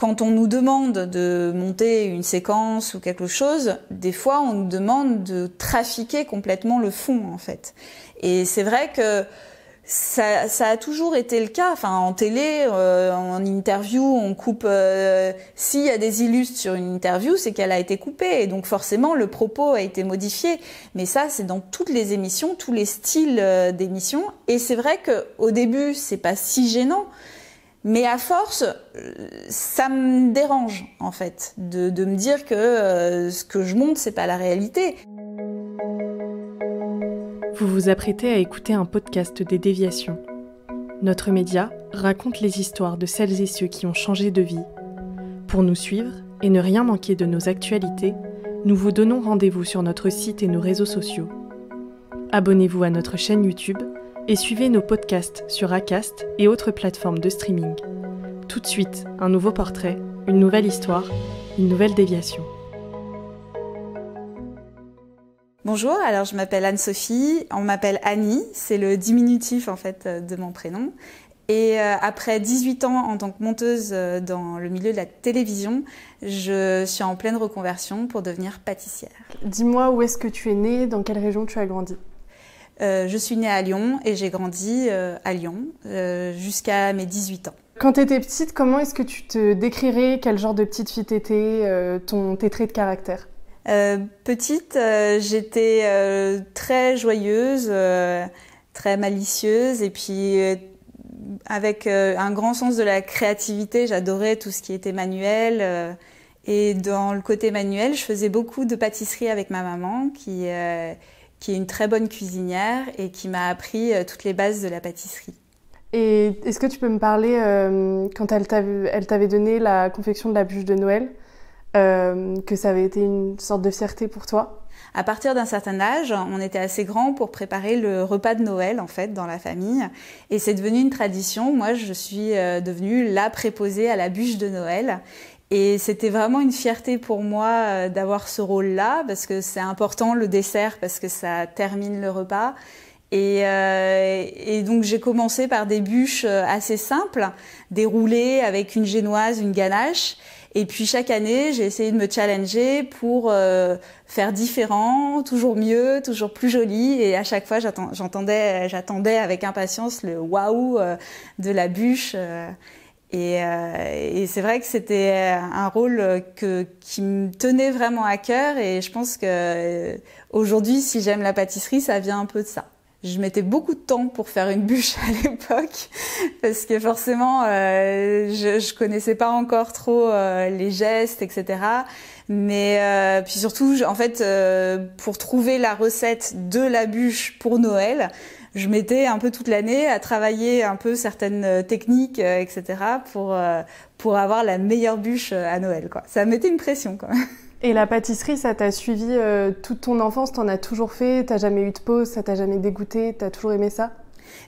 quand on nous demande de monter une séquence ou quelque chose, des fois on nous demande de trafiquer complètement le fond en fait. Et c'est vrai que ça a toujours été le cas. Enfin, en télé, en interview, on coupe. S'il y a des illustres sur une interview, c'est qu'elle a été coupée, et donc forcément le propos a été modifié. Mais ça, c'est dans toutes les émissions, tous les styles d'émissions. Et c'est vrai que au début, c'est pas si gênant, mais à force, ça me dérange en fait de me dire que ce que je montre, c'est pas la réalité. Vous vous apprêtez à écouter un podcast des Déviations. Notre média raconte les histoires de celles et ceux qui ont changé de vie. Pour nous suivre et ne rien manquer de nos actualités, nous vous donnons rendez-vous sur notre site et nos réseaux sociaux. Abonnez-vous à notre chaîne YouTube et suivez nos podcasts sur Acast et autres plateformes de streaming. Tout de suite, un nouveau portrait, une nouvelle histoire, une nouvelle déviation. Bonjour, alors je m'appelle Anne-Sophie, on m'appelle Annie, c'est le diminutif en fait de mon prénom. Et après 18 ans en tant que monteuse dans le milieu de la télévision, je suis en pleine reconversion pour devenir pâtissière. Dis-moi, où est-ce que tu es née, dans quelle région tu as grandi ? Je suis née à Lyon et j'ai grandi à Lyon jusqu'à mes 18 ans. Quand tu étais petite, comment est-ce que tu te décrirais, quel genre de petite fille t'étais, tes traits de caractère ? Petite, j'étais très joyeuse, très malicieuse et puis avec un grand sens de la créativité. J'adorais tout ce qui était manuel et dans le côté manuel, je faisais beaucoup de pâtisserie avec ma maman qui est une très bonne cuisinière et qui m'a appris toutes les bases de la pâtisserie. Et est-ce que tu peux me parler, quand elle t'avait donné la confection de la bûche de Noël, que ça avait été une sorte de fierté pour toi? À partir d'un certain âge, on était assez grand pour préparer le repas de Noël en fait dans la famille, et c'est devenu une tradition. Moi, je suis devenue la préposée à la bûche de Noël, et c'était vraiment une fierté pour moi d'avoir ce rôle-là parce que c'est important le dessert parce que ça termine le repas. Et donc j'ai commencé par des bûches assez simples, des roulés avec une génoise, une ganache. Et puis chaque année, j'ai essayé de me challenger pour faire différent, toujours mieux, toujours plus joli. Et à chaque fois, j'attendais avec impatience le waouh de la bûche. Et c'est vrai que c'était un rôle qui me tenait vraiment à cœur. Et je pense que aujourd'hui, si j'aime la pâtisserie, ça vient un peu de ça. Je mettais beaucoup de temps pour faire une bûche à l'époque parce que forcément je connaissais pas encore trop les gestes, etc. Mais puis surtout en fait pour trouver la recette de la bûche pour Noël, je mettais un peu toute l'année à travailler un peu certaines techniques, etc. pour avoir la meilleure bûche à Noël, quoi. Ça mettait une pression quand même. Et la pâtisserie, ça t'a suivi toute ton enfance, t'en as toujours fait, t'as jamais eu de pause, ça t'a jamais dégoûté, t'as toujours aimé ça?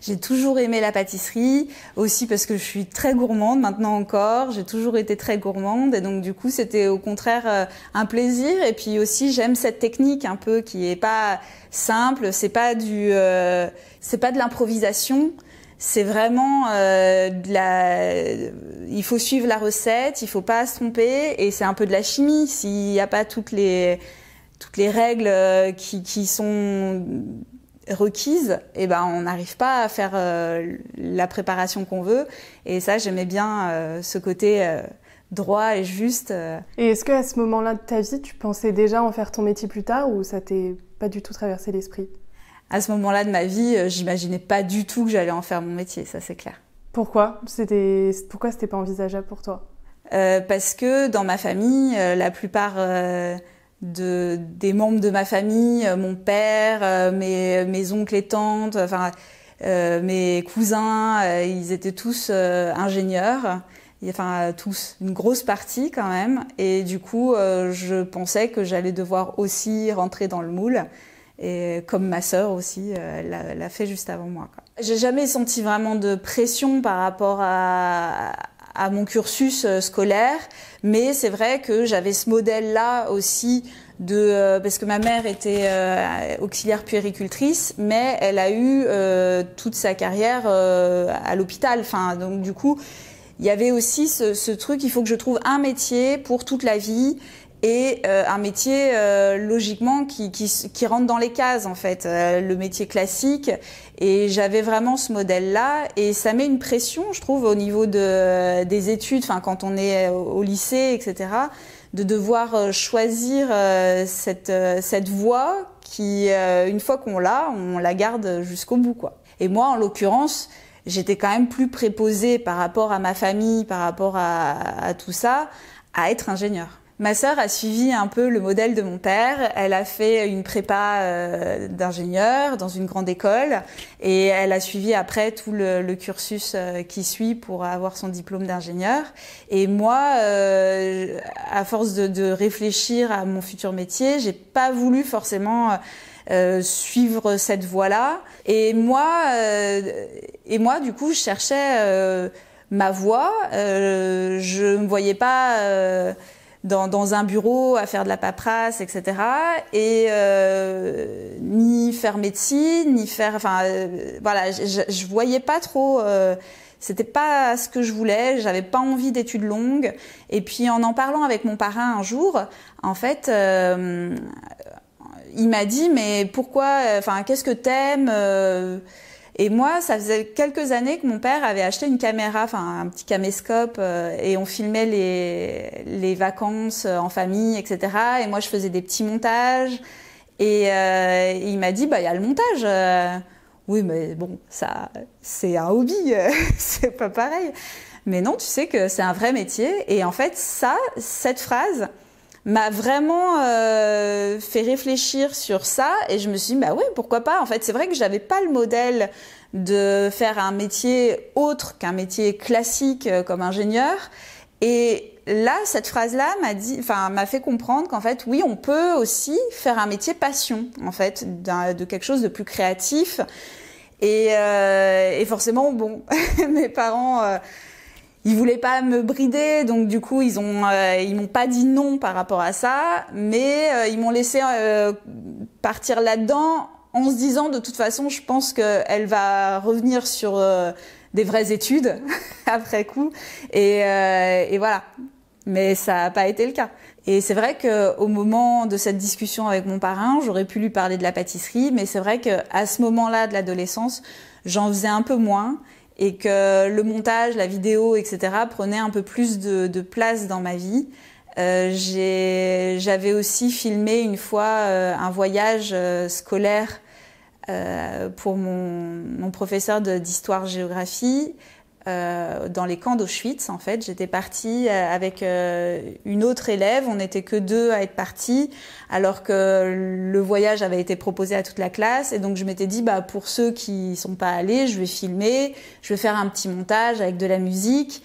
J'ai toujours aimé la pâtisserie, aussi parce que je suis très gourmande, maintenant encore, j'ai toujours été très gourmande, et donc du coup c'était au contraire un plaisir, et puis aussi j'aime cette technique un peu qui est pas simple, c'est pas de l'improvisation. C'est vraiment il faut suivre la recette, il faut pas se tromper, et c'est un peu de la chimie. S'il n'y a pas toutes les règles qui sont requises, et ben on n'arrive pas à faire la préparation qu'on veut. Et ça, j'aimais bien ce côté droit et juste. Et est-ce qu'à ce moment-là de ta vie, tu pensais déjà en faire ton métier plus tard, ou ça t'est pas du tout traversé l'esprit? À ce moment-là de ma vie, j'imaginais pas du tout que j'allais en faire mon métier, ça c'est clair. Pourquoi c'était pas envisageable pour toi? Parce que dans ma famille, la plupart des membres de ma famille, mon père, mes oncles et tantes, enfin mes cousins, ils étaient tous ingénieurs. Enfin tous, une grosse partie quand même. Et du coup, je pensais que j'allais devoir aussi rentrer dans le moule. Et comme ma sœur aussi, l'a fait juste avant moi, quoi. J'ai jamais senti vraiment de pression par rapport à mon cursus scolaire, mais c'est vrai que j'avais ce modèle-là aussi parce que ma mère était auxiliaire puéricultrice, mais elle a eu toute sa carrière à l'hôpital. Enfin, donc du coup, il y avait aussi ce truc, il faut que je trouve un métier pour toute la vie et un métier logiquement qui rentre dans les cases en fait, le métier classique. Et j'avais vraiment ce modèle-là et ça met une pression, je trouve, au niveau des études, enfin quand on est au lycée, etc., de devoir choisir cette voie qui, une fois qu'on l'a, on la garde jusqu'au bout, quoi. Et moi, en l'occurrence, j'étais quand même plus préposée par rapport à ma famille, par rapport à tout ça, à être ingénieure. Ma sœur a suivi un peu le modèle de mon père. Elle a fait une prépa d'ingénieur dans une grande école et elle a suivi après tout le cursus qui suit pour avoir son diplôme d'ingénieur. Et moi, à force de réfléchir à mon futur métier, j'ai pas voulu forcément suivre cette voie-là. Et moi, du coup, je cherchais ma voie. Je me voyais pas dans un bureau à faire de la paperasse, etc. Et ni faire médecine, ni faire, voilà, je voyais pas trop. C'était pas ce que je voulais. J'avais pas envie d'études longues. Et puis en parlant avec mon parrain un jour, en fait, il m'a dit mais pourquoi, qu'est-ce que t'aimes? Et moi, ça faisait quelques années que mon père avait acheté une caméra, un petit caméscope, et on filmait les vacances en famille, etc. Et moi, je faisais des petits montages. Et il m'a dit, il y a le montage. Oui, mais bon, ça, c'est un hobby, c'est pas pareil. Mais non, tu sais que c'est un vrai métier. Et en fait, cette phrase m'a vraiment fait réfléchir sur ça et je me suis dit oui, pourquoi pas. En fait, c'est vrai que j'avais pas le modèle de faire un métier autre qu'un métier classique comme ingénieur. Et là, cette phrase-là m'a fait comprendre qu'en fait, oui, on peut aussi faire un métier passion, en fait, de quelque chose de plus créatif. Et forcément, bon, mes parents ils voulaient pas me brider, donc du coup ils m'ont pas dit non par rapport à ça, mais ils m'ont laissé partir là-dedans en se disant de toute façon je pense qu'elle va revenir sur des vraies études après coup et voilà. Mais ça a pas été le cas. Et c'est vrai qu'au moment de cette discussion avec mon parrain, j'aurais pu lui parler de la pâtisserie, mais c'est vrai qu'à ce moment-là de l'adolescence, j'en faisais un peu moins. Et que le montage, la vidéo, etc. prenaient un peu plus de place dans ma vie. J'avais aussi filmé une fois un voyage scolaire pour mon professeur d'histoire-géographie dans les camps d'Auschwitz. En fait, j'étais partie avec une autre élève. On n'était que 2 à être partis, alors que le voyage avait été proposé à toute la classe. Et donc, je m'étais dit, pour ceux qui sont pas allés, je vais filmer, je vais faire un petit montage avec de la musique,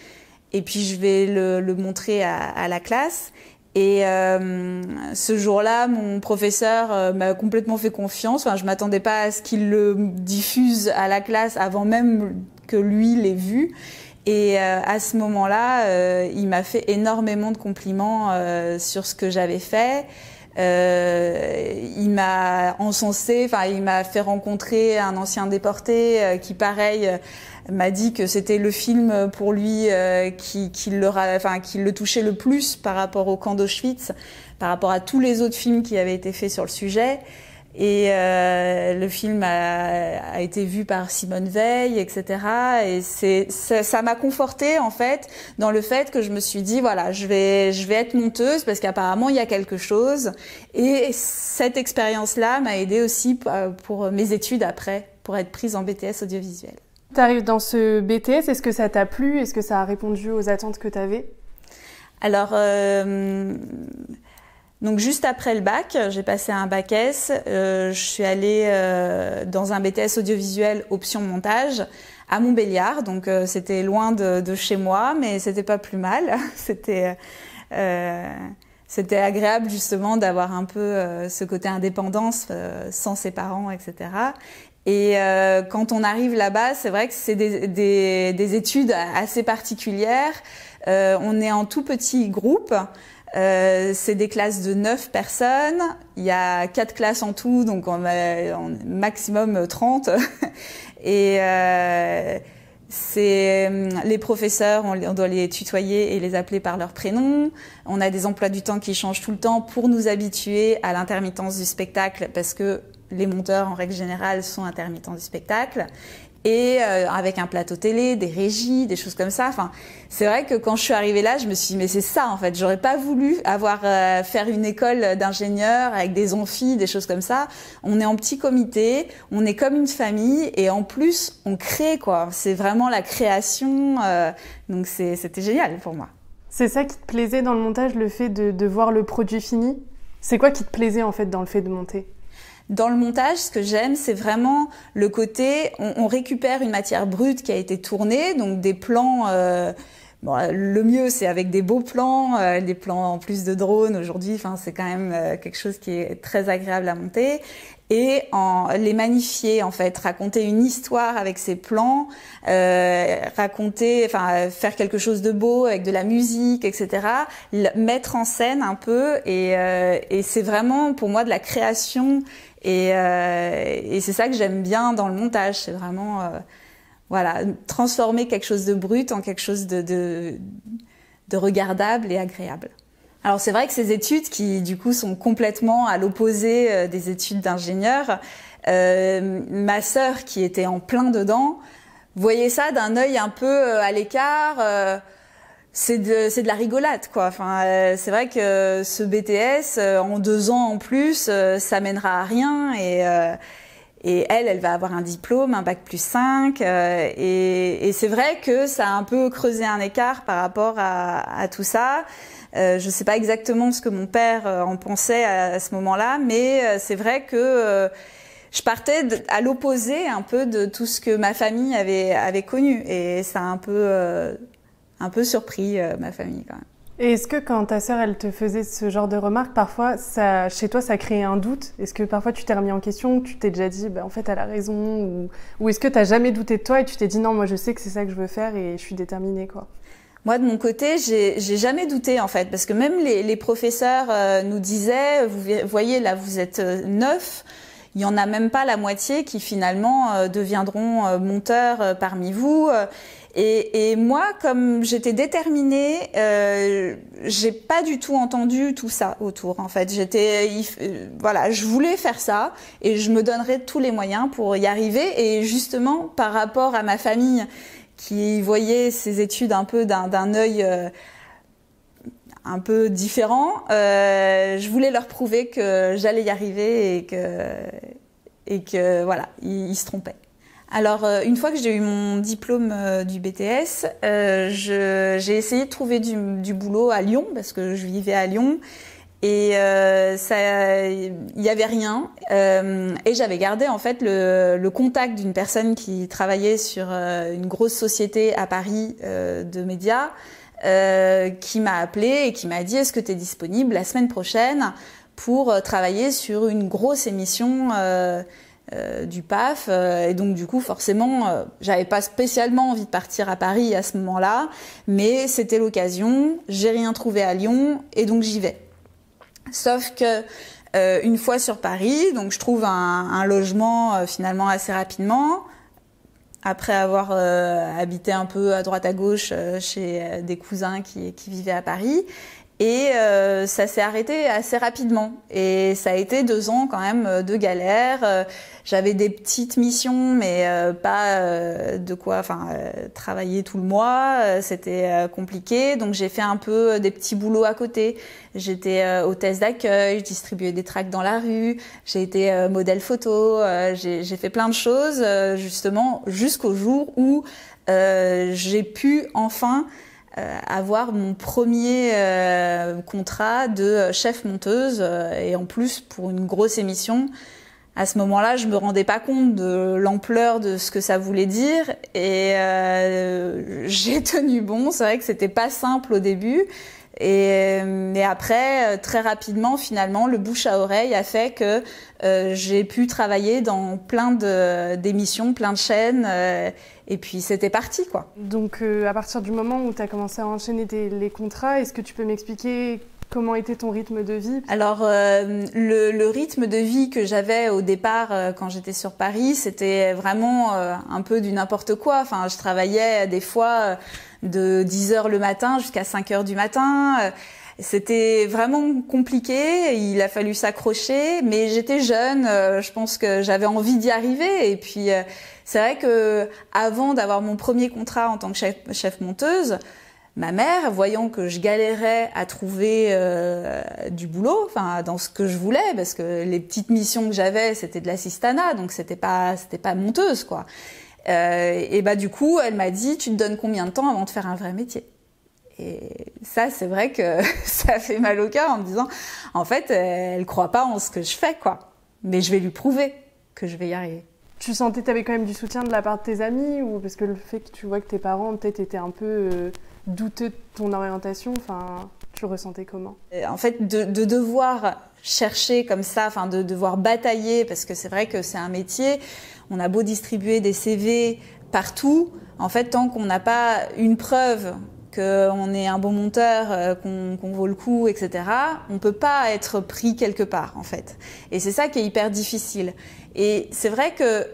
et puis je vais le montrer à la classe. Et ce jour-là, mon professeur m'a complètement fait confiance. Je m'attendais pas à ce qu'il le diffuse à la classe avant même que lui l'ait vu. Et à ce moment-là, il m'a fait énormément de compliments sur ce que j'avais fait. Il m'a encensé, il m'a fait rencontrer un ancien déporté qui, pareil, m'a dit que c'était le film pour lui qui le touchait le plus par rapport au camp d'Auschwitz, par rapport à tous les autres films qui avaient été faits sur le sujet. Et le film a été vu par Simone Veil, etc. Et ça m'a confortée en fait dans le fait que je me suis dit voilà, je vais être monteuse parce qu'apparemment il y a quelque chose. Et cette expérience-là m'a aidée aussi pour mes études après, pour être prise en BTS audiovisuel. Tu arrives dans ce BTS, est-ce que ça t'a plu? Est-ce que ça a répondu aux attentes que tu avais? Alors, donc juste après le bac, j'ai passé un bac S, je suis allée dans un BTS audiovisuel option montage à Montbéliard, donc c'était loin de chez moi, mais c'était pas plus mal. C'était agréable justement d'avoir un peu ce côté indépendance sans ses parents, etc. Et quand on arrive là-bas, c'est vrai que c'est des études assez particulières. On est en tout petit groupe. C'est des classes de 9 personnes. Il y a 4 classes en tout, donc on a maximum 30. Et les professeurs, on doit les tutoyer et les appeler par leur prénom. On a des emplois du temps qui changent tout le temps pour nous habituer à l'intermittence du spectacle, parce que les monteurs, en règle générale, sont intermittents du spectacle. Et avec un plateau télé, des régies, des choses comme ça. Enfin, c'est vrai que quand je suis arrivée là, je me suis dit, mais c'est ça en fait. J'aurais pas voulu faire une école d'ingénieur avec des amphis, des choses comme ça. On est en petit comité, on est comme une famille, et en plus, on crée quoi. C'est vraiment la création. Donc c'était génial pour moi. C'est ça qui te plaisait dans le montage, le fait de voir le produit fini? C'est quoi qui te plaisait en fait dans le fait de monter? Dans le montage, ce que j'aime, c'est vraiment le côté, on récupère une matière brute qui a été tournée, donc des plans, bon, le mieux c'est avec des beaux plans, des plans en plus de drone aujourd'hui, enfin c'est quand même quelque chose qui est très agréable à monter. Et les magnifier en fait, raconter une histoire avec ces plans, faire quelque chose de beau avec de la musique, etc. Mettre en scène un peu, et c'est vraiment pour moi de la création, et c'est ça que j'aime bien dans le montage, c'est vraiment transformer quelque chose de brut en quelque chose de regardable et agréable. Alors c'est vrai que ces études qui du coup sont complètement à l'opposé des études d'ingénieur, ma sœur qui était en plein dedans voyait ça d'un œil un peu à l'écart. C'est de la rigolade quoi. Enfin, c'est vrai que ce BTS en 2 ans en plus, ça mènera à rien, et elle va avoir un diplôme, un bac+5, et c'est vrai que ça a un peu creusé un écart par rapport à tout ça. Je sais pas exactement ce que mon père en pensait à ce moment-là, mais c'est vrai que je partais à l'opposé un peu de tout ce que ma famille avait connu, et ça a un peu surpris ma famille quand même. Et est-ce que quand ta sœur elle te faisait ce genre de remarques, parfois chez toi ça créait un doute? Est-ce que parfois tu t'es remis en question, tu t'es déjà dit en fait elle a raison, ou est-ce que t'as jamais douté de toi et tu t'es dit non, moi je sais que c'est ça que je veux faire et je suis déterminée quoi? Moi, de mon côté, j'ai jamais douté en fait, parce que même les professeurs nous disaient, vous voyez là, vous êtes 9, il y en a même pas la moitié qui finalement deviendront monteurs parmi vous. Et moi, comme j'étais déterminée, j'ai pas du tout entendu tout ça autour. En fait, je voulais faire ça et je me donnerais tous les moyens pour y arriver. Et justement, par rapport à ma famille, qui voyait ces études un peu d'un œil un peu différent, je voulais leur prouver que j'allais y arriver, et que voilà, ils se trompaient. Alors, une fois que j'ai eu mon diplôme du BTS, j'ai essayé de trouver du boulot à Lyon, parce que je vivais à Lyon, et il y avait rien, et j'avais gardé en fait le contact d'une personne qui travaillait sur une grosse société à Paris de médias, qui m'a appelée et qui m'a dit: est-ce que tu es disponible la semaine prochaine pour travailler sur une grosse émission du PAF, et donc du coup forcément j'avais pas spécialement envie de partir à Paris à ce moment-là, mais c'était l'occasion, j'ai rien trouvé à Lyon et donc j'y vais. Sauf que une fois sur Paris, donc je trouve un logement finalement assez rapidement, après avoir habité un peu à droite à gauche chez des cousins qui vivaient à Paris. Et ça s'est arrêté assez rapidement. Et ça a été 2 ans quand même de galère. J'avais des petites missions, mais pas de quoi travailler tout le mois. C'était compliqué. Donc j'ai fait un peu des petits boulots à côté. J'étais hôtesse d'accueil, je distribuais des tracts dans la rue. J'ai été modèle photo. J'ai fait plein de choses, justement, jusqu'au jour où j'ai pu enfin avoir mon premier contrat de chef monteuse, et en plus pour une grosse émission. À ce moment-là, je me rendais pas compte de l'ampleur de ce que ça voulait dire, et j'ai tenu bon. C'est vrai que c'était pas simple au début, mais après, très rapidement, finalement, le bouche à oreille a fait que j'ai pu travailler dans plein d'émissions, plein de chaînes, et puis c'était parti, quoi. Donc à partir du moment où tu as commencé à enchaîner les contrats, est-ce que tu peux m'expliquer Comment était ton rythme de vie? Alors, le rythme de vie que j'avais au départ quand j'étais sur Paris, c'était vraiment un peu du n'importe quoi. Enfin, je travaillais des fois de 10h le matin jusqu'à 5h du matin. C'était vraiment compliqué, il a fallu s'accrocher, mais j'étais jeune, je pense que j'avais envie d'y arriver. Et puis, c'est vrai que avant d'avoir mon premier contrat en tant que chef monteuse, ma mère, voyant que je galérais à trouver du boulot, enfin dans ce que je voulais, parce que les petites missions que j'avais, c'était de l'assistanat, donc c'était pas monteuse quoi. Et bah du coup, elle m'a dit, tu te donnes combien de temps avant de faire un vrai métier? Et ça, c'est vrai que ça fait mal au cœur en me disant, en fait, elle croit pas en ce que je fais quoi, mais je vais lui prouver que je vais y arriver. Tu sentais que tu avais quand même du soutien de la part de tes amis, ou parce que le fait que tu vois que tes parents peut-être étaient un peu douteux de ton orientation, enfin, tu le ressentais comment? En fait, de devoir chercher comme ça, enfin de devoir batailler, parce que c'est vrai que c'est un métier, on a beau distribuer des CV partout, en fait, tant qu'on n'a pas une preuve qu'on est un bon monteur, qu'on vaut le coup, etc., on peut pas être pris quelque part, en fait. Et c'est ça qui est hyper difficile. Et c'est vrai que,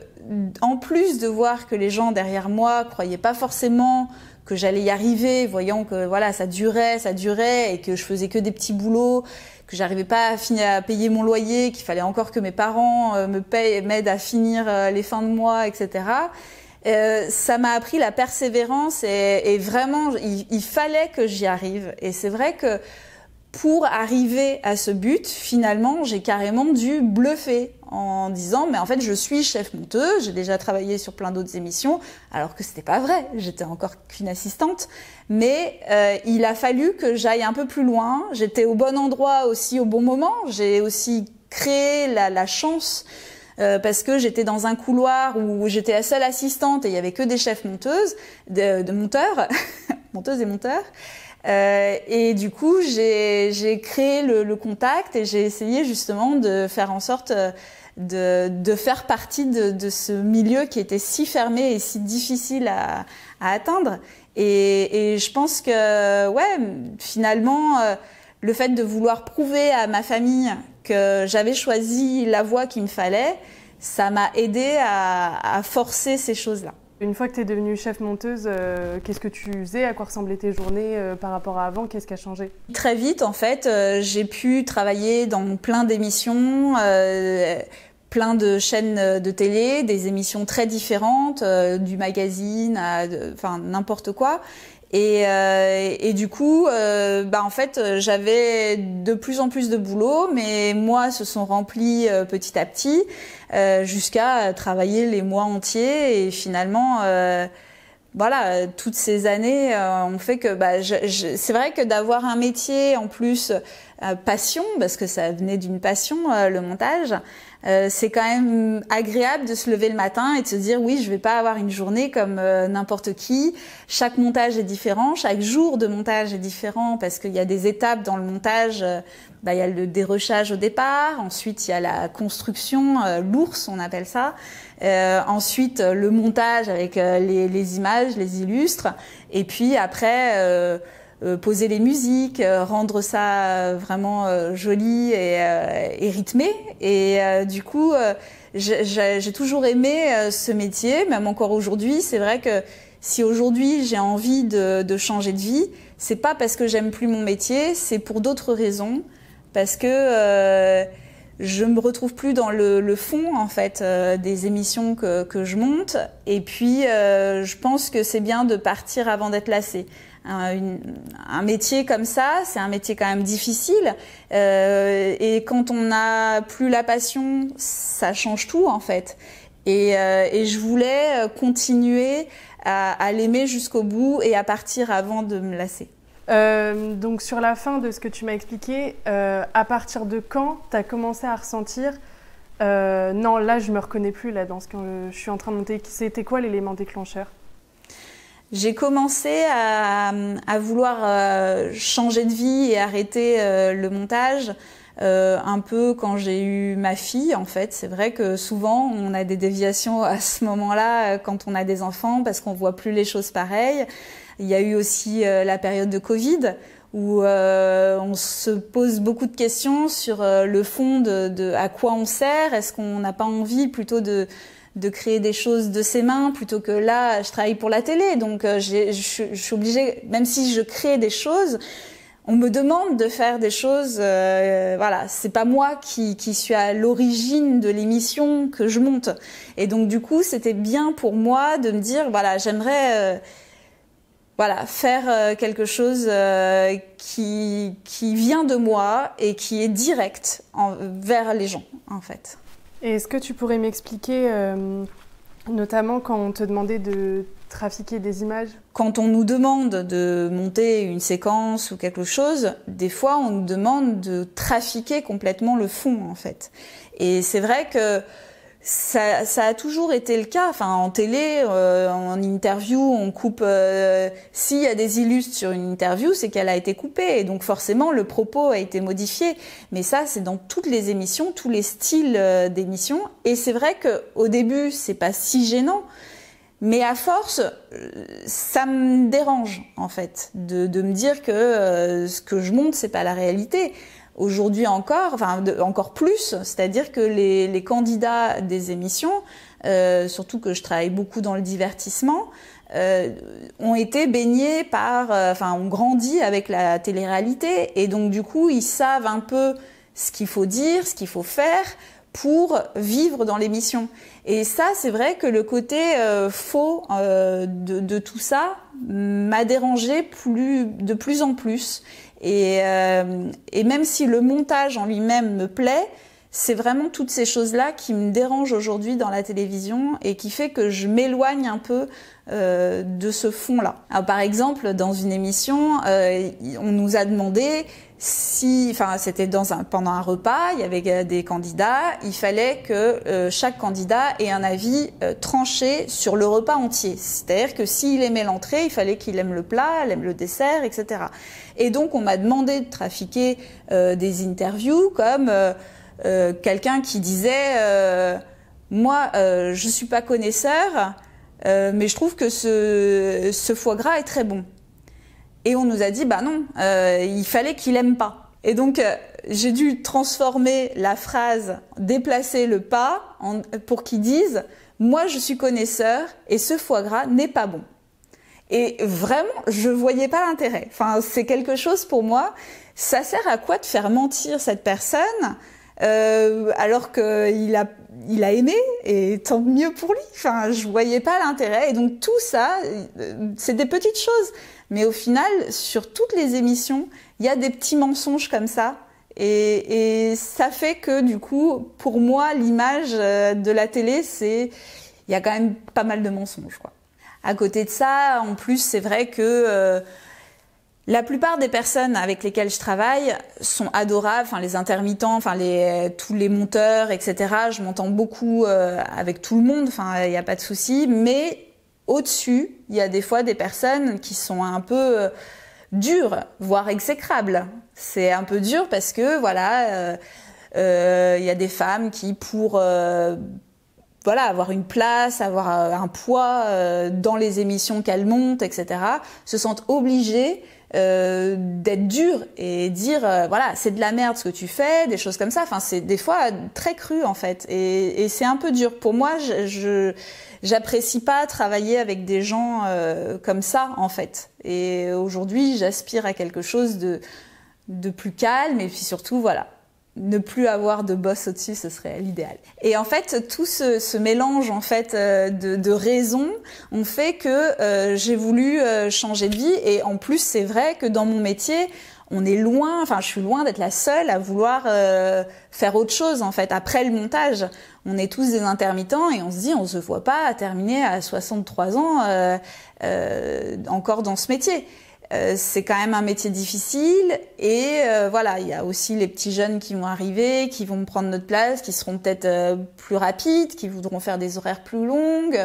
en plus de voir que les gens derrière moi croyaient pas forcément que j'allais y arriver, voyant que voilà, ça durait, et que je faisais que des petits boulots, que j'arrivais pas à payer mon loyer, qu'il fallait encore que mes parents m'aident à finir les fins de mois, etc. Ça m'a appris la persévérance et vraiment, il fallait que j'y arrive. Et c'est vrai que pour arriver à ce but, finalement, j'ai carrément dû bluffer en disant mais en fait je suis chef monteuse, j'ai déjà travaillé sur plein d'autres émissions, alors que c'était pas vrai, j'étais encore qu'une assistante, mais il a fallu que j'aille un peu plus loin, j'étais au bon endroit aussi au bon moment, j'ai aussi créé la chance parce que j'étais dans un couloir où j'étais la seule assistante et il y avait que des chefs monteuses, de monteurs, monteuses et monteurs. Et du coup, j'ai créé le contact et j'ai essayé justement de faire en sorte de faire partie de ce milieu qui était si fermé et si difficile à atteindre. Et je pense que, ouais, finalement, le fait de vouloir prouver à ma famille que j'avais choisi la voie qu'il me fallait, ça m'a aidé à forcer ces choses-là. Une fois que tu es devenue chef monteuse, qu'est-ce que tu faisais? À quoi ressemblaient tes journées par rapport à avant? Qu'est-ce qui a changé? Très vite, en fait, j'ai pu travailler dans plein d'émissions, plein de chaînes de télé, des émissions très différentes, du magazine à enfin n'importe quoi. Et du coup, en fait, j'avais de plus en plus de boulot, mes mois se sont remplis petit à petit, jusqu'à travailler les mois entiers. Et finalement, voilà, toutes ces années ont fait que, c'est vrai que d'avoir un métier en plus passion, parce que ça venait d'une passion, le montage. C'est quand même agréable de se lever le matin et de se dire oui, je vais pas avoir une journée comme n'importe qui. Chaque montage est différent, chaque jour de montage est différent parce qu'il y a des étapes dans le montage. Il y a le dérochage au départ, ensuite il y a la construction, l'ours on appelle ça. Ensuite le montage avec les images, les illustres. Et puis après poser les musiques, rendre ça vraiment joli et rythmé. Et du coup, j'ai toujours aimé ce métier, même encore aujourd'hui. C'est vrai que si aujourd'hui j'ai envie de changer de vie, c'est pas parce que j'aime plus mon métier, c'est pour d'autres raisons, parce que je me retrouve plus dans le fond en fait des émissions que je monte. Et puis je pense que c'est bien de partir avant d'être lassé. Un métier comme ça, c'est un métier quand même difficile. Et quand on n'a plus la passion, ça change tout en fait. Et je voulais continuer à l'aimer jusqu'au bout et à partir avant de me lasser. Donc sur la fin de ce que tu m'as expliqué, à partir de quand tu as commencé à ressentir non, là je me reconnais plus là, dans ce que je suis en train de monter. C'était quoi l'élément déclencheur? J'ai commencé à vouloir changer de vie et arrêter le montage un peu quand j'ai eu ma fille en fait. C'est vrai que souvent on a des déviations à ce moment-là quand on a des enfants parce qu'on voit plus les choses pareilles. Il y a eu aussi la période de Covid où on se pose beaucoup de questions sur le fond de à quoi on sert. Est-ce qu'on n'a pas envie plutôt de créer des choses de ses mains plutôt que là, je travaille pour la télé, donc je suis obligée, même si je crée des choses, on me demande de faire des choses, voilà, c'est pas moi qui suis à l'origine de l'émission que je monte. Et donc du coup, c'était bien pour moi de me dire, voilà, j'aimerais voilà, faire quelque chose qui vient de moi et qui est direct vers les gens, en fait. Et est-ce que tu pourrais m'expliquer, notamment quand on te demandait de trafiquer des images? Quand on nous demande de monter une séquence ou quelque chose, des fois on nous demande de trafiquer complètement le fond, en fait. Et c'est vrai que ça a toujours été le cas. Enfin, en télé, en interview, on coupe. S'il y a des illustres sur une interview, c'est qu'elle a été coupée, et donc forcément le propos a été modifié. Mais ça, c'est dans toutes les émissions, tous les styles d'émissions. Et c'est vrai que au début, c'est pas si gênant, mais à force, ça me dérange en fait de me dire que ce que je montre, c'est pas la réalité. Aujourd'hui encore, enfin encore plus, c'est-à-dire que les candidats des émissions, surtout que je travaille beaucoup dans le divertissement, ont été baignés par, ont grandi avec la télé-réalité, et donc du coup ils savent un peu ce qu'il faut dire, ce qu'il faut faire pour vivre dans l'émission. Et ça, c'est vrai que le côté faux de tout ça m'a dérangé de plus en plus. Et même si le montage en lui-même me plaît, c'est vraiment toutes ces choses-là qui me dérangent aujourd'hui dans la télévision et qui fait que je m'éloigne un peu de ce fond-là. Alors, par exemple, dans une émission, on nous a demandé c'était pendant un repas, il y avait des candidats, il fallait que chaque candidat ait un avis tranché sur le repas entier. C'est-à-dire que s'il aimait l'entrée, il fallait qu'il aime le plat, il aime le dessert, etc. Et donc on m'a demandé de trafiquer des interviews comme quelqu'un qui disait moi je suis pas connaisseur, mais je trouve que ce foie gras est très bon. Et on nous a dit, bah non, il fallait qu'il aime pas. Et donc, j'ai dû transformer la phrase, déplacer le pas pour qu'ils disent, moi je suis connaisseur et ce foie gras n'est pas bon. Et vraiment, je voyais pas l'intérêt. Enfin, c'est quelque chose pour moi, ça sert à quoi de faire mentir cette personne alors qu'il a aimé, et tant mieux pour lui. Enfin, je voyais pas l'intérêt. Et donc tout ça, c'est des petites choses. Mais au final, sur toutes les émissions, il y a des petits mensonges comme ça. Et ça fait que, du coup, pour moi, l'image de la télé, il y a quand même pas mal de mensonges, quoi. À côté de ça, en plus, c'est vrai que la plupart des personnes avec lesquelles je travaille sont adorables, les intermittents, tous les monteurs, etc. Je m'entends beaucoup avec tout le monde, il n'y a pas de souci. Mais au-dessus, il y a des fois des personnes qui sont un peu dures, voire exécrables. C'est un peu dur parce que y a des femmes qui, pour avoir une place, avoir un poids dans les émissions qu'elles montent, etc., se sentent obligées d'être dures et dire c'est de la merde ce que tu fais, des choses comme ça. C'est des fois très cru en fait, et c'est un peu dur pour moi. J'apprécie pas travailler avec des gens comme ça en fait, et aujourd'hui j'aspire à quelque chose de plus calme, et puis surtout ne plus avoir de boss au-dessus, ce serait l'idéal. Et en fait, tout ce mélange en fait de raisons ont fait que j'ai voulu changer de vie. Et en plus, c'est vrai que dans mon métier, on est loin. Je suis loin d'être la seule à vouloir faire autre chose en fait. Après le montage, on est tous des intermittents et on se dit, on se voit pas terminer à 63 ans encore dans ce métier. C'est quand même un métier difficile, et il y a aussi les petits jeunes qui vont arriver, qui vont prendre notre place, qui seront peut-être plus rapides, qui voudront faire des horaires plus longues.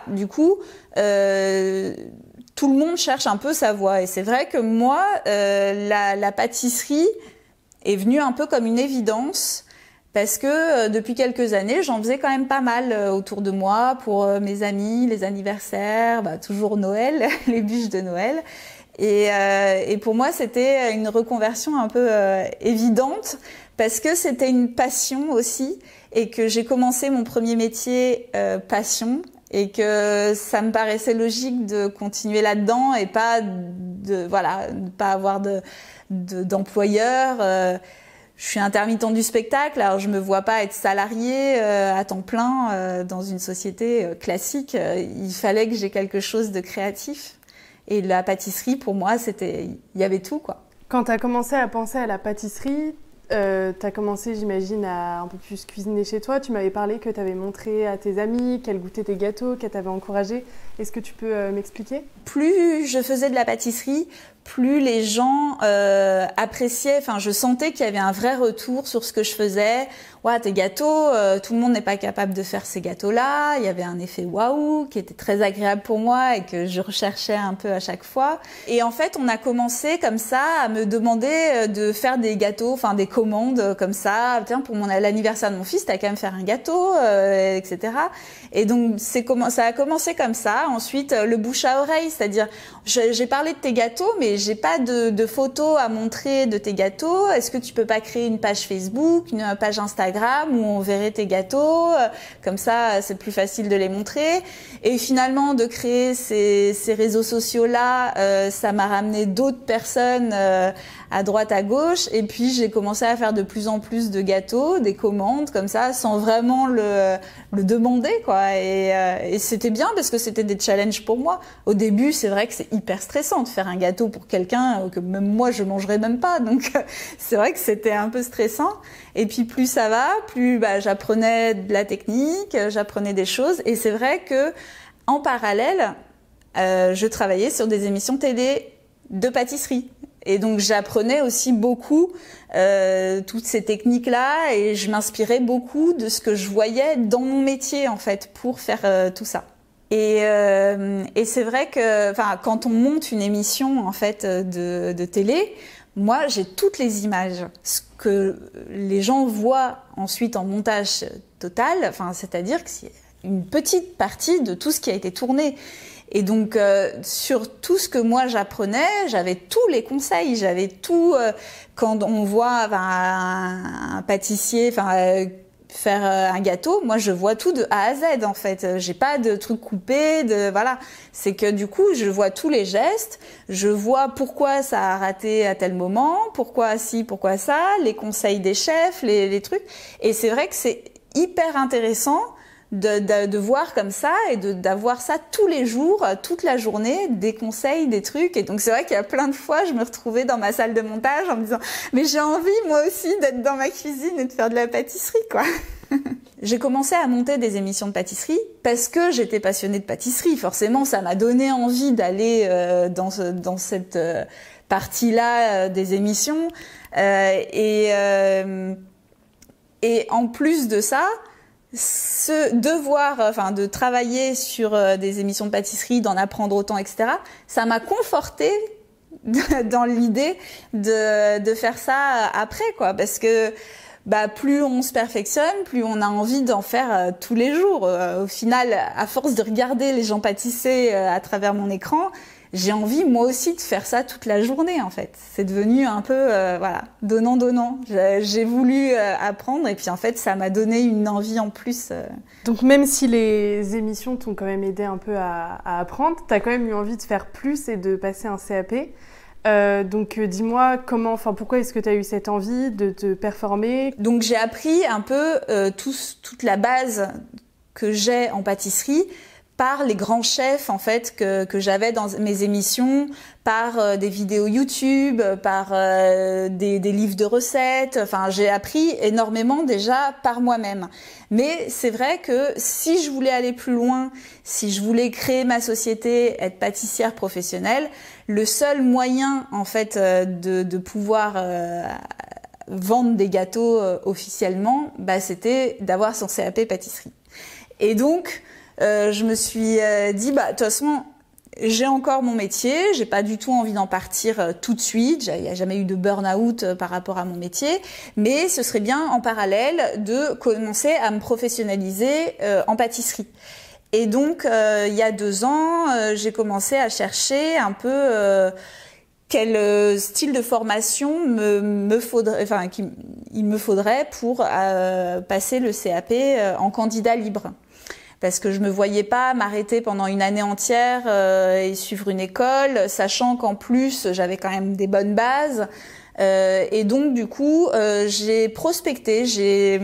Du coup, tout le monde cherche un peu sa voie, et c'est vrai que moi, la pâtisserie est venue un peu comme une évidence. Parce que depuis quelques années, j'en faisais quand même pas mal autour de moi pour mes amis, les anniversaires, toujours Noël, les bûches de Noël. Et pour moi, c'était une reconversion un peu évidente parce que c'était une passion aussi et que j'ai commencé mon premier métier passion et que ça me paraissait logique de continuer là-dedans et pas de pas avoir d'employeur. Je suis intermittente du spectacle, alors je me vois pas être salariée à temps plein dans une société classique. Il fallait que j'ai quelque chose de créatif. Et la pâtisserie, pour moi, il y avait tout, quoi. Quand tu as commencé à penser à la pâtisserie, tu as commencé, j'imagine, à un peu plus cuisiner chez toi. Tu m'avais parlé que tu avais montré à tes amis qu'elles goûtaient tes gâteaux, qu'elles t'avaient encouragé. Est-ce que tu peux m'expliquer ? Plus je faisais de la pâtisserie, plus les gens appréciaient, enfin je sentais qu'il y avait un vrai retour sur ce que je faisais. Ouais, tes gâteaux, tout le monde n'est pas capable de faire ces gâteaux-là. Il y avait un effet waouh qui était très agréable pour moi et que je recherchais un peu à chaque fois. Et en fait, on a commencé comme ça à me demander de faire des gâteaux, enfin des commandes comme ça. Tiens, pour l'anniversaire de mon fils, t'as qu'à me faire un gâteau, etc. Et donc ça a commencé comme ça. Ensuite, le bouche à oreille, c'est-à-dire j'ai parlé de tes gâteaux, mais j'ai pas de photos à montrer de tes gâteaux. Est-ce que tu peux pas créer une page Facebook, une page Instagram où on verrait tes gâteaux, comme ça c'est plus facile de les montrer. Et finalement de créer ces réseaux sociaux-là, ça m'a ramené d'autres personnes à droite à gauche, et puis j'ai commencé à faire de plus en plus de gâteaux, des commandes comme ça, sans vraiment le demander, quoi. Et c'était bien parce que c'était des challenges pour moi. Au début, c'est vrai que c'est hyper stressant de faire un gâteau pour quelqu'un que même moi je mangerais même pas, donc c'est vrai que c'était un peu stressant. Et puis plus ça va, plus j'apprenais de la technique, j'apprenais des choses, et c'est vrai que en parallèle, je travaillais sur des émissions télé de pâtisserie. Et donc j'apprenais aussi beaucoup toutes ces techniques-là, et je m'inspirais beaucoup de ce que je voyais dans mon métier en fait pour faire tout ça. Et c'est vrai que, quand on monte une émission en fait de télé, moi j'ai toutes les images. Ce que les gens voient ensuite en montage total, c'est-à-dire que c'est une petite partie de tout ce qui a été tourné. Et donc sur tout ce que moi j'apprenais, j'avais tous les conseils, j'avais tout. Quand on voit un pâtissier faire un gâteau, moi je vois tout de A à Z en fait. J'ai pas de trucs coupés, voilà. C'est que du coup je vois tous les gestes, je vois pourquoi ça a raté à tel moment, pourquoi ci, pourquoi ça, les conseils des chefs, les trucs. Et c'est vrai que c'est hyper intéressant de voir comme ça et d'avoir ça tous les jours, toute la journée, des conseils, des trucs. Et donc c'est vrai qu'il y a plein de fois, je me retrouvais dans ma salle de montage en me disant « Mais j'ai envie moi aussi d'être dans ma cuisine et de faire de la pâtisserie, quoi !» J'ai commencé à monter des émissions de pâtisserie parce que j'étais passionnée de pâtisserie. Forcément, ça m'a donné envie d'aller dans cette partie-là des émissions. Et en plus de ça, ce devoir, de travailler sur des émissions de pâtisserie, d'en apprendre autant, etc., ça m'a confortée dans l'idée de faire ça après, quoi, parce que plus on se perfectionne, plus on a envie d'en faire tous les jours. Au final, à force de regarder les gens pâtisser à travers mon écran, j'ai envie moi aussi de faire ça toute la journée en fait. C'est devenu un peu donnant. J'ai voulu apprendre, et puis en fait ça m'a donné une envie en plus. Donc même si les émissions t'ont quand même aidé un peu à apprendre, t'as quand même eu envie de faire plus et de passer un CAP. Donc dis-moi pourquoi est-ce que tu as eu cette envie de te performer ? Donc j'ai appris un peu toute la base que j'ai en pâtisserie par les grands chefs en fait que j'avais dans mes émissions, par des vidéos YouTube, par des livres de recettes. J'ai appris énormément déjà par moi-même. Mais c'est vrai que si je voulais aller plus loin, si je voulais créer ma société, être pâtissière professionnelle, le seul moyen en fait de pouvoir vendre des gâteaux officiellement, c'était d'avoir son CAP pâtisserie. Et donc je me suis dit, de toute façon, j'ai encore mon métier, j'ai pas du tout envie d'en partir tout de suite, il n'y a jamais eu de burn-out par rapport à mon métier, mais ce serait bien en parallèle de commencer à me professionnaliser en pâtisserie. Et donc, il y a 2 ans, j'ai commencé à chercher un peu quel style de formation il me faudrait pour passer le CAP en candidat libre. Parce que je me voyais pas m'arrêter pendant une année entière et suivre une école, sachant qu'en plus j'avais quand même des bonnes bases. Et donc du coup, j'ai prospecté, j'ai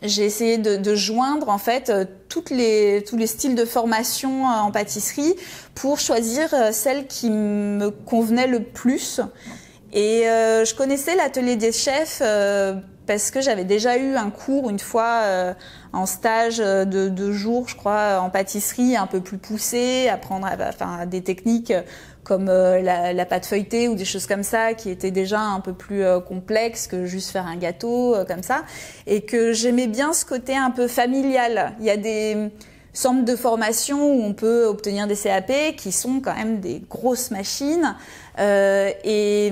essayé de joindre en fait tous les styles de formation en pâtisserie pour choisir celle qui me convenait le plus. Et je connaissais l'atelier des chefs parce que j'avais déjà eu un cours une fois en stage de 2 jours, je crois, en pâtisserie un peu plus poussé, apprendre des techniques comme la pâte feuilletée ou des choses comme ça qui étaient déjà un peu plus complexes que juste faire un gâteau comme ça, et que j'aimais bien ce côté un peu familial. Il y a des centres de formation où on peut obtenir des CAP qui sont quand même des grosses machines, et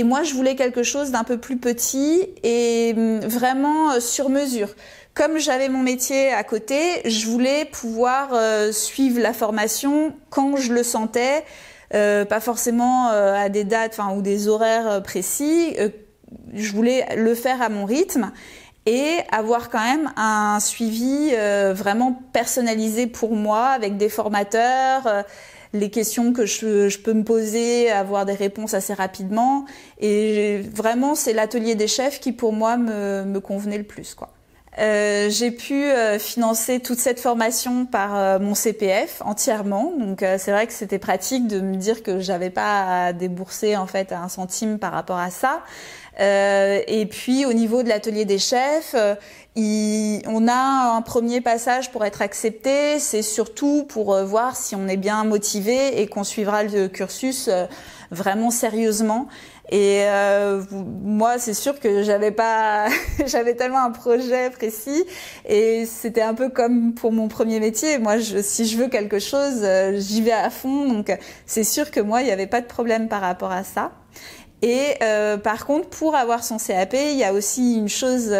moi je voulais quelque chose d'un peu plus petit et vraiment sur mesure. Comme j'avais mon métier à côté, je voulais pouvoir suivre la formation quand je le sentais, pas forcément à des dates ou des horaires précis. Je voulais le faire à mon rythme et avoir quand même un suivi vraiment personnalisé pour moi, avec des formateurs, les questions que je peux me poser, avoir des réponses assez rapidement. Et vraiment, c'est l'atelier des chefs qui pour moi me convenait le plus, quoi. J'ai pu financer toute cette formation par mon CPF entièrement, donc c'est vrai que c'était pratique de me dire que j'avais pas à débourser en fait un centime par rapport à ça. Et puis au niveau de l'atelier des chefs, on a un premier passage pour être accepté, c'est surtout pour voir si on est bien motivé et qu'on suivra le cursus vraiment sérieusement. Et moi, c'est sûr que j'avais tellement un projet précis, et c'était un peu comme pour mon premier métier. Moi, si je veux quelque chose, j'y vais à fond. Donc, c'est sûr que moi, il n'y avait pas de problème par rapport à ça. Et par contre, pour avoir son CAP, il y a aussi une chose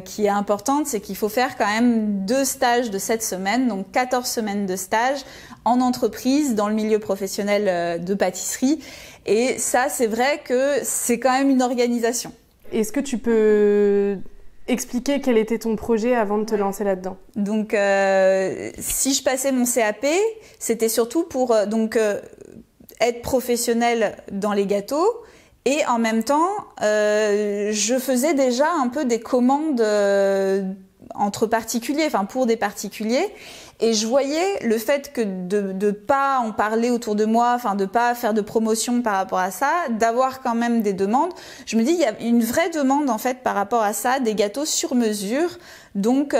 qui est importante, c'est qu'il faut faire quand même 2 stages de 7 semaines, donc 14 semaines de stage en entreprise, dans le milieu professionnel de pâtisserie. Et ça, c'est vrai que c'est quand même une organisation. Est-ce que tu peux expliquer quel était ton projet avant de te lancer là-dedans? Donc, si je passais mon CAP, c'était surtout pour être professionnelle dans les gâteaux. Et en même temps, je faisais déjà un peu des commandes entre particuliers, pour des particuliers. Et je voyais le fait que de pas en parler autour de moi, de pas faire de promotion par rapport à ça, d'avoir quand même des demandes. Je me dis, il y a une vraie demande en fait par rapport à ça, des gâteaux sur mesure. Donc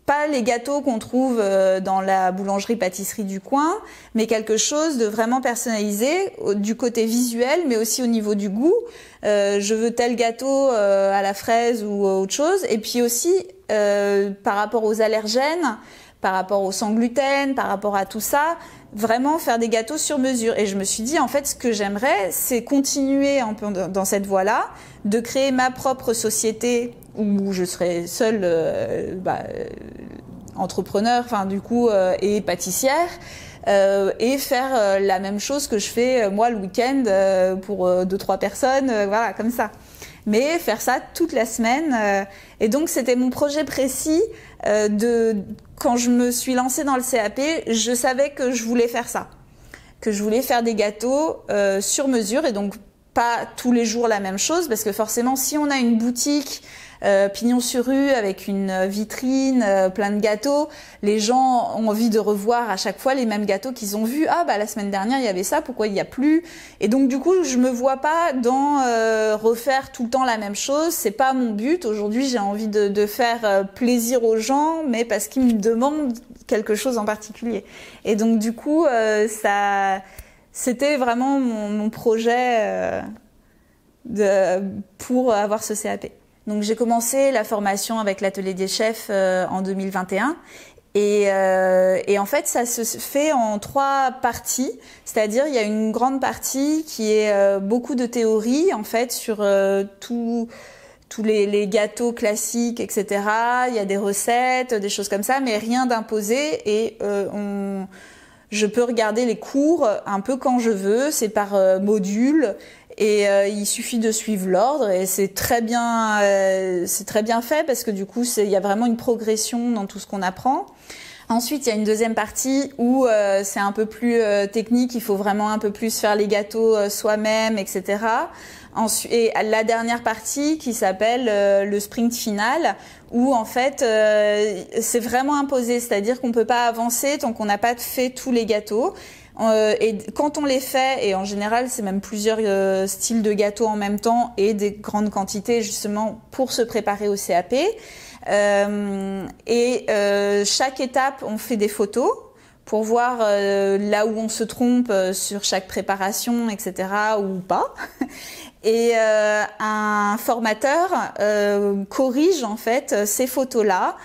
pas les gâteaux qu'on trouve dans la boulangerie-pâtisserie du coin, mais quelque chose de vraiment personnalisé du côté visuel, mais aussi au niveau du goût. Je veux tel gâteau à la fraise ou autre chose. Et puis aussi, par rapport aux allergènes, par rapport au sans gluten, par rapport à tout ça, vraiment faire des gâteaux sur mesure. Et je me suis dit, en fait, ce que j'aimerais, c'est continuer un peu dans cette voie-là, de créer ma propre société où je serais seule entrepreneur, et pâtissière, et faire la même chose que je fais moi le week-end pour 2-3 personnes, comme ça. Mais faire ça toute la semaine. Et donc, c'était mon projet précis quand je me suis lancée dans le CAP, je savais que je voulais faire ça. Que je voulais faire des gâteaux sur mesure, et donc pas tous les jours la même chose, parce que forcément, si on a une boutique pignon sur rue avec une vitrine, plein de gâteaux, les gens ont envie de revoir à chaque fois les mêmes gâteaux qu'ils ont vus. Ah la semaine dernière il y avait ça, pourquoi il n'y a plus? Et donc du coup je me vois pas dans refaire tout le temps la même chose. C'est pas mon but. Aujourd'hui j'ai envie de faire plaisir aux gens, mais parce qu'ils me demandent quelque chose en particulier. Et donc du coup c'était vraiment mon projet pour avoir ce CAP. Donc j'ai commencé la formation avec l'atelier des chefs en 2021, et en fait ça se fait en 3 parties, c'est-à-dire il y a une grande partie qui est beaucoup de théorie en fait sur tous les gâteaux classiques, etc. Il y a des recettes, des choses comme ça, mais rien d'imposé, et je peux regarder les cours un peu quand je veux, c'est par module. Et il suffit de suivre l'ordre et c'est très bien fait parce que du coup il y a vraiment une progression dans tout ce qu'on apprend. Ensuite, il y a une deuxième partie où c'est un peu plus technique, il faut vraiment un peu plus faire les gâteaux soi-même, etc. Ensuite, et la dernière partie qui s'appelle le sprint final, où en fait c'est vraiment imposé, c'est-à-dire qu'on peut pas avancer tant qu'on n'a pas fait tous les gâteaux. Et quand on les fait, et en général c'est même plusieurs styles de gâteaux en même temps et des grandes quantités justement pour se préparer au CAP. Chaque étape on fait des photos pour voir là où on se trompe sur chaque préparation, etc. ou pas. Et un formateur corrige en fait ces photos-là.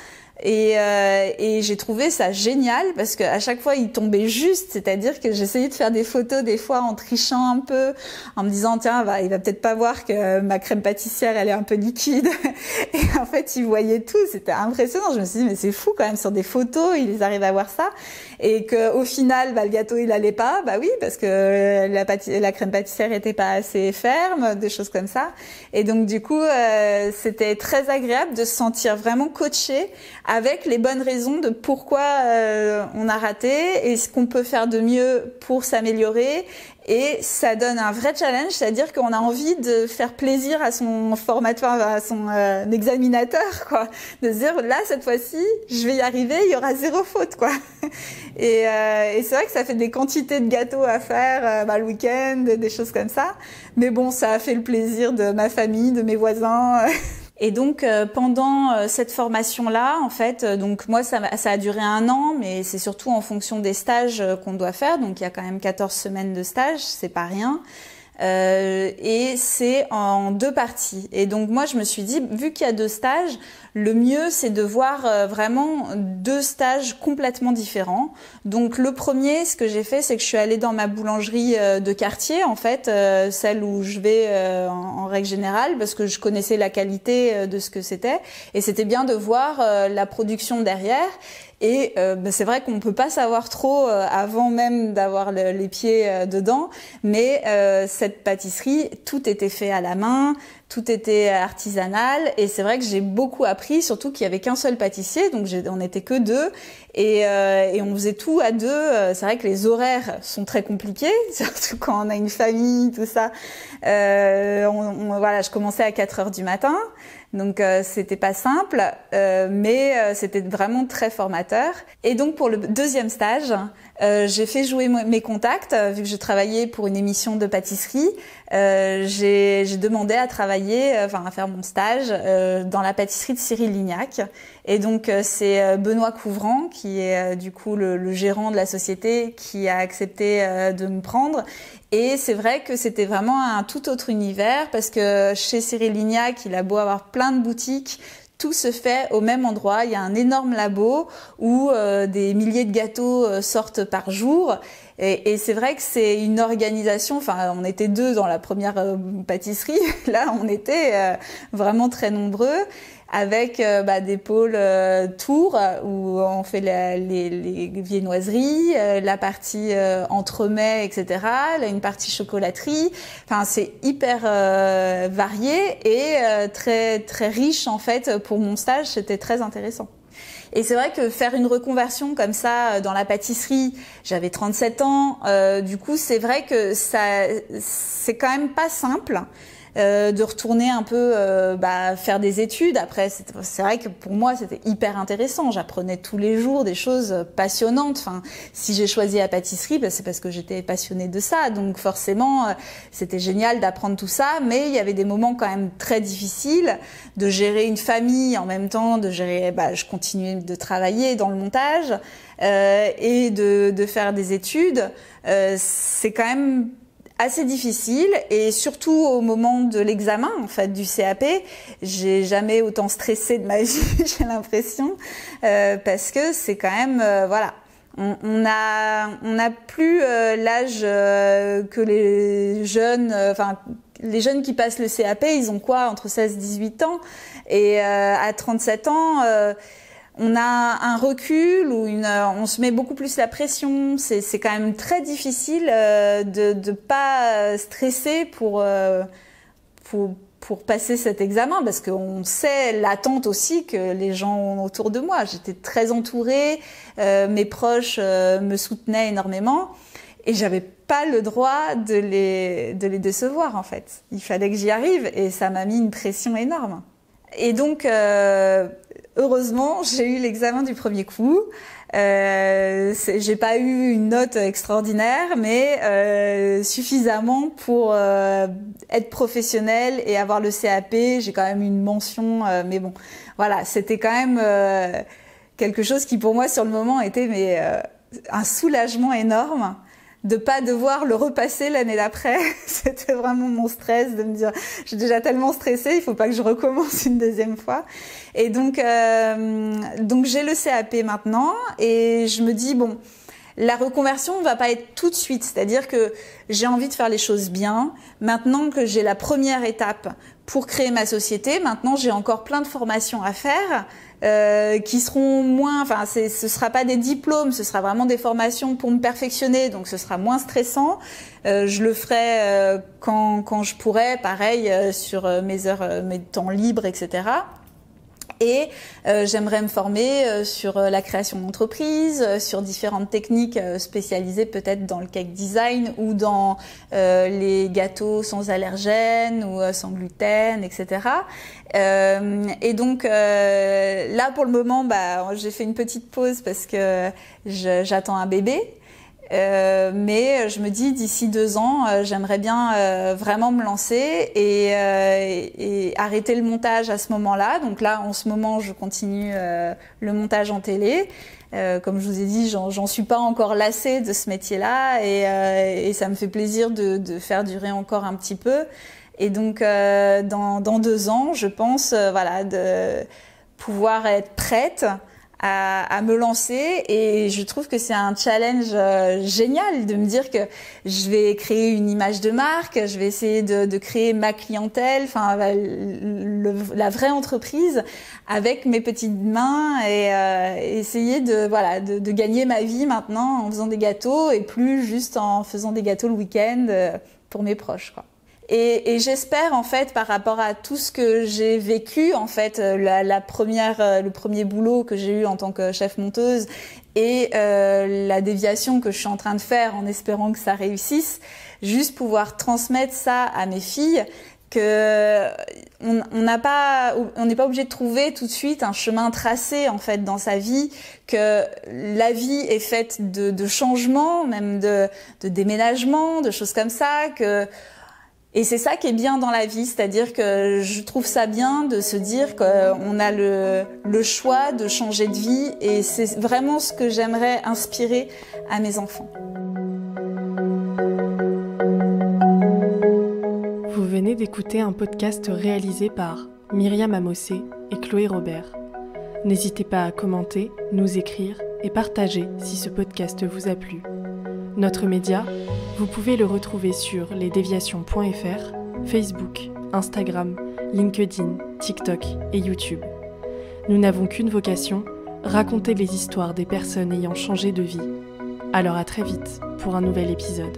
Et j'ai trouvé ça génial parce que à chaque fois il tombait juste, c'est-à-dire que j'essayais de faire des photos des fois en trichant un peu, en me disant tiens il va peut-être pas voir que ma crème pâtissière elle est un peu liquide. Et en fait il voyait tout, c'était impressionnant. Je me suis dit mais c'est fou quand même, sur des photos ils arrivent à voir ça, et que au final le gâteau il allait pas, oui parce que la crème pâtissière était pas assez ferme, des choses comme ça. Et donc du coup c'était très agréable de se sentir vraiment coaché avec les bonnes raisons de pourquoi on a raté et ce qu'on peut faire de mieux pour s'améliorer. Et ça donne un vrai challenge, c'est-à-dire qu'on a envie de faire plaisir à son formateur, à son examinateur, quoi. De se dire, là, cette fois-ci, je vais y arriver, il y aura 0 faute, quoi. Et c'est vrai que ça fait des quantités de gâteaux à faire le week-end, des choses comme ça. Mais bon, ça a fait le plaisir de ma famille, de mes voisins. Et donc pendant cette formation-là, en fait, donc moi ça a duré 1 an, mais c'est surtout en fonction des stages qu'on doit faire. Donc il y a quand même 14 semaines de stage, c'est pas rien. Et c'est en 2 parties. Et donc moi je me suis dit, vu qu'il y a 2 stages, le mieux c'est de voir vraiment 2 stages complètement différents. Donc le premier, ce que j'ai fait, c'est que je suis allée dans ma boulangerie de quartier, en fait, celle où je vais en règle générale, parce que je connaissais la qualité de ce que c'était, et c'était bien de voir la production derrière. Et c'est vrai qu'on peut pas savoir trop avant même d'avoir les pieds dedans, mais cette pâtisserie, tout était fait à la main, tout était artisanal, et c'est vrai que j'ai beaucoup appris, surtout qu'il y avait qu'un seul pâtissier, donc on n'était que 2, et on faisait tout à 2. C'est vrai que les horaires sont très compliqués, surtout quand on a une famille, tout ça. Voilà, je commençais à 4h du matin. Donc c'était pas simple, mais c'était vraiment très formateur. Et donc pour le deuxième stage, j'ai fait jouer mes contacts, vu que je travaillais pour une émission de pâtisserie. J'ai demandé à travailler, à faire mon stage dans la pâtisserie de Cyril Lignac. Et donc c'est Benoît Couvrant qui est du coup le gérant de la société qui a accepté de me prendre. Et c'est vrai que c'était vraiment un tout autre univers, parce que chez Cyril Lignac, il a beau avoir plein de boutiques, tout se fait au même endroit. Il y a un énorme labo où des milliers de gâteaux sortent par jour. Et c'est vrai que c'est une organisation. Enfin, on était 2 dans la première pâtisserie. Là, on était vraiment très nombreux, avec des pôles tours où on fait les viennoiseries, la partie entremets, etc. Là, une partie chocolaterie. Enfin, c'est hyper varié et très très riche en fait. Pour mon stage, c'était très intéressant. Et c'est vrai que faire une reconversion comme ça dans la pâtisserie, j'avais 37 ans, du coup c'est vrai que c'est quand même pas simple de retourner un peu faire des études. Après c'est vrai que pour moi c'était hyper intéressant, j'apprenais tous les jours des choses passionnantes. Enfin, si j'ai choisi la pâtisserie, c'est parce que j'étais passionnée de ça, donc forcément c'était génial d'apprendre tout ça. Mais il y avait des moments quand même très difficiles, de gérer une famille en même temps, de gérer, je continuais de travailler dans le montage et de faire des études. C'est quand même assez difficile, et surtout au moment de l'examen en fait du CAP, j'ai jamais autant stressé de ma vie, j'ai l'impression, parce que c'est quand même on a plus l'âge que les jeunes, les jeunes qui passent le CAP, ils ont quoi, entre 16 et 18 ans, et à 37 ans on a un recul ou on se met beaucoup plus la pression. C'est quand même très difficile de pas stresser pour passer cet examen, parce qu'on sait l'attente aussi que les gens ont autour de moi. J'étais très entourée, mes proches me soutenaient énormément et j'avais pas le droit de les décevoir en fait. Il fallait que j'y arrive et ça m'a mis une pression énorme. Et donc heureusement, j'ai eu l'examen du premier coup. J'ai pas eu une note extraordinaire, mais suffisamment pour être professionnelle et avoir le CAP. J'ai quand même une mention, mais bon, voilà, c'était quand même quelque chose qui pour moi sur le moment était un soulagement énorme de pas devoir le repasser l'année d'après. C'était vraiment mon stress de me dire, j'ai déjà tellement stressé, il faut pas que je recommence une deuxième fois. Et donc j'ai le CAP maintenant et je me dis bon, la reconversion va pas être tout de suite, c'est-à-dire que j'ai envie de faire les choses bien. Maintenant que j'ai la première étape pour créer ma société, maintenant j'ai encore plein de formations à faire. Qui seront moins, enfin ce sera pas des diplômes, ce sera vraiment des formations pour me perfectionner, donc ce sera moins stressant. Je le ferai quand je pourrai, pareil sur mes temps libres, etc. Et j'aimerais me former sur la création d'entreprise, sur différentes techniques spécialisées peut-être dans le cake design ou dans les gâteaux sans allergènes ou sans gluten, etc. Et donc là pour le moment, j'ai fait une petite pause parce que j'attends un bébé. Mais je me dis d'ici 2 ans, j'aimerais bien vraiment me lancer et arrêter le montage à ce moment-là. Donc là, en ce moment, je continue le montage en télé. Comme je vous ai dit, j'en suis pas encore lassée de ce métier-là et ça me fait plaisir de faire durer encore un petit peu. Et donc dans 2 ans, je pense de pouvoir être prête à me lancer, et je trouve que c'est un challenge génial de me dire que je vais créer une image de marque, je vais essayer de créer ma clientèle, enfin la vraie entreprise avec mes petites mains et essayer de gagner ma vie maintenant en faisant des gâteaux et plus juste en faisant des gâteaux le week-end pour mes proches, quoi. Et j'espère en fait par rapport à tout ce que j'ai vécu en fait le premier boulot que j'ai eu en tant que chef monteuse et la déviation que je suis en train de faire en espérant que ça réussisse, juste pouvoir transmettre ça à mes filles, que on n'est pas obligé de trouver tout de suite un chemin tracé en fait dans sa vie, que la vie est faite de changements, même de déménagements, de choses comme ça, et c'est ça qui est bien dans la vie, c'est-à-dire que je trouve ça bien de se dire qu'on a le choix de changer de vie, et c'est vraiment ce que j'aimerais inspirer à mes enfants. Vous venez d'écouter un podcast réalisé par Myriam Amossé et Chloé Robert. N'hésitez pas à commenter, nous écrire et partager si ce podcast vous a plu. Notre média, vous pouvez le retrouver sur lesdéviations.fr, Facebook, Instagram, LinkedIn, TikTok et YouTube. Nous n'avons qu'une vocation, raconter les histoires des personnes ayant changé de vie. Alors à très vite pour un nouvel épisode.